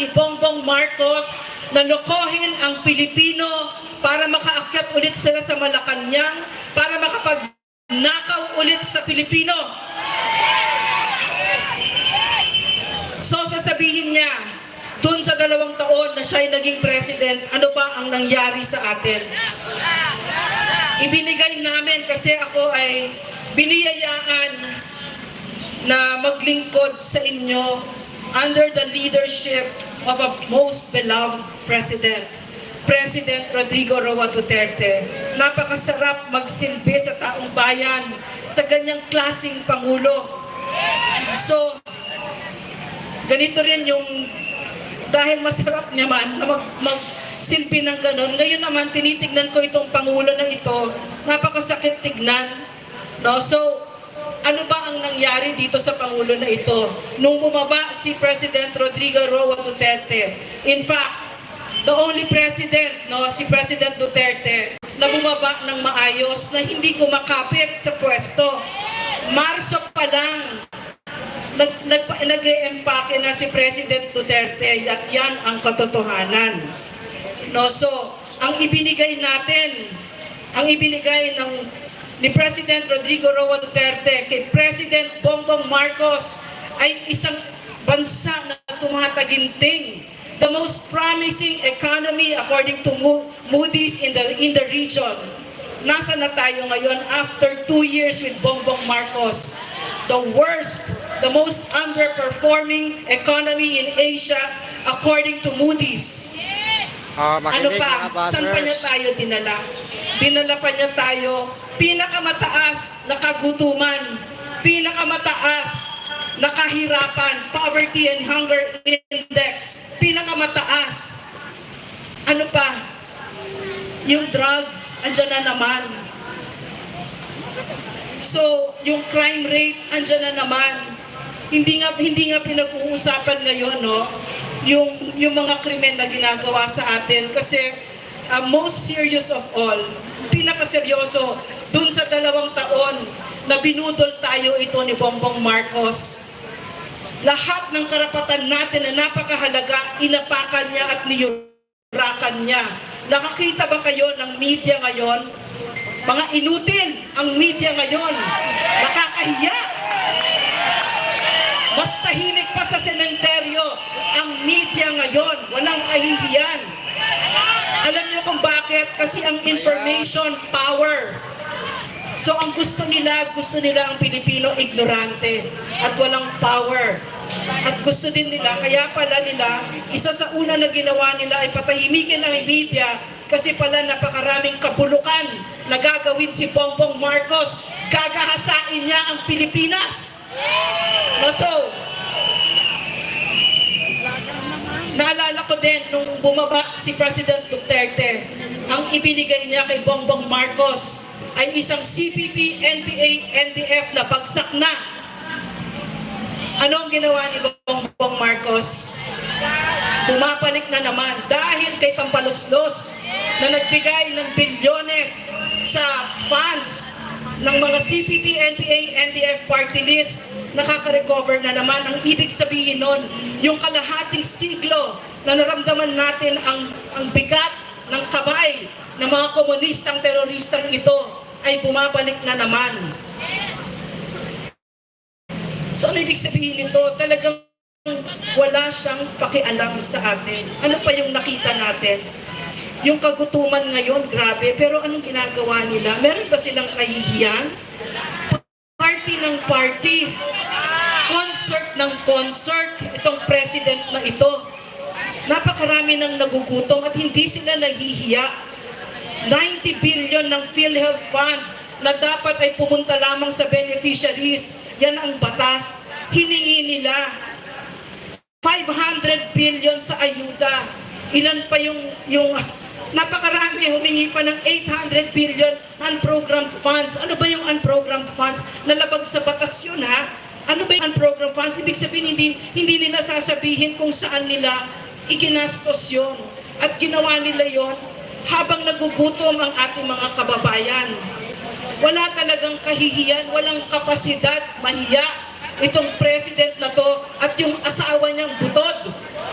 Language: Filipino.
ni Bongbong Marcos na lokohin ang Pilipino para makaakyat ulit sila sa Malacanang, para makapagnakaw ulit sa Pilipino. So sasabihin niya, dun sa 2 taon na siya ay naging president, ano ba ang nangyari sa atin? Ibinigay namin kasi ako ay biniyayaan na maglingkod sa inyo under the leadership of a most beloved President, President Rodrigo Roa Duterte. Napakasarap magsilbi sa taong bayan sa ganyang klaseng Pangulo. So, ganito rin yung, dahil masarap naman na magsilbi ng ganon, ngayon naman tinitignan ko itong Pangulo na ito, napakasakit tignan. No? So, ano ba ang nangyari dito sa Pangulo na ito? Nung bumaba si President Rodrigo Roa Duterte, in fact, the only president, no, si President Duterte, na bumaba ng maayos, na hindi kumakapit sa pwesto. Marso pa lang, nag-e-empake na si President Duterte at yan ang katotohanan. No, so, ang ibinigay natin, ang ibinigay ni President Rodrigo Roa Duterte kay President Bongbong Marcos ay isang bansa na tumataginting. The most promising economy according to Moody's in the region. Nasa na tayo ngayon after 2 years with Bongbong Marcos? The worst, the most underperforming economy in Asia according to Moody's. Ano pa? Saan pa niya tayo dinala? Dinala pa niya tayo pinakamataas na kagutuman, pinakamataas na kahirapan, poverty and hunger index, pinakamataas. Ano pa? Yung drugs, andyan na naman. So, yung crime rate, andyan na naman. Hindi nga pinag-uusapan ngayon, no? Yung mga krimen na ginagawa sa atin. Kasi, most serious of all, pinakaseryoso, dun sa 2 taon na binudol tayo ito ni Bongbong Marcos. Lahat ng karapatan natin na napakahalaga, inapakan niya at niyurakan niya. Nakakita ba kayo ng media ngayon? Mga inutil ang media ngayon. Nakakahiya. Mas tahimik pa sa sementeryo ang media ngayon. Walang kahihiyan. Alam niyo kung bakit? Kasi ang information power. So ang gusto nila ang Pilipino ignorante at walang power. At gusto din nila, kaya pala nila, isa sa una na ginawa nila ay patahimikin ang media kasi pala napakaraming kabulukan na gagawin si Bongbong Marcos. Gagahasain niya ang Pilipinas. So, naalala ko din nung bumaba si President Duterte, ang ibinigay niya kay Bongbong Marcos ay isang CPP, NPA, NDF na bagsak na. Ano ang ginawa ni Bongbong Marcos? Bumabalik na naman dahil kay Tambaloslos na nagbigay ng bilyones sa funds ng mga CPP, NPA, NDF party list, nakaka-recover na naman. Ang ibig sabihin nun, yung kalahating siglo na naramdaman natin ang bigat ng kabay ng mga komunistang teroristang ito ay bumabalik na naman. So ano ibig sabihin nito? Talagang wala siyang pakialam sa atin. Ano pa yung nakita natin? Yung kagutuman ngayon, grabe. Pero anong ginagawa nila? Meron ba silang kahihiyan? Party ng party. Concert ng concert. Itong president na ito. Napakarami ng nagugutom at hindi sila nahihiya. 90 billion ng PhilHealth Fund na dapat ay pumunta lamang sa beneficiaries. Yan ang batas. Hiningi nila 500 billion sa ayuda. Ilan pa yung napakarami, humingi pa ng 800 billion unprogrammed funds. Ano ba yung unprogrammed funds? Nalabag sa batas yun, ha? Ano ba yung unprogrammed funds? Ibig sabihin, hindi nila sasabihin kung saan nila iginastos yun. At ginawa nila yon habang nagugutom ang ating mga kababayan. Wala talagang kahihiyan, walang kapasidad, mahiya itong president na to at yung asawa niyang butod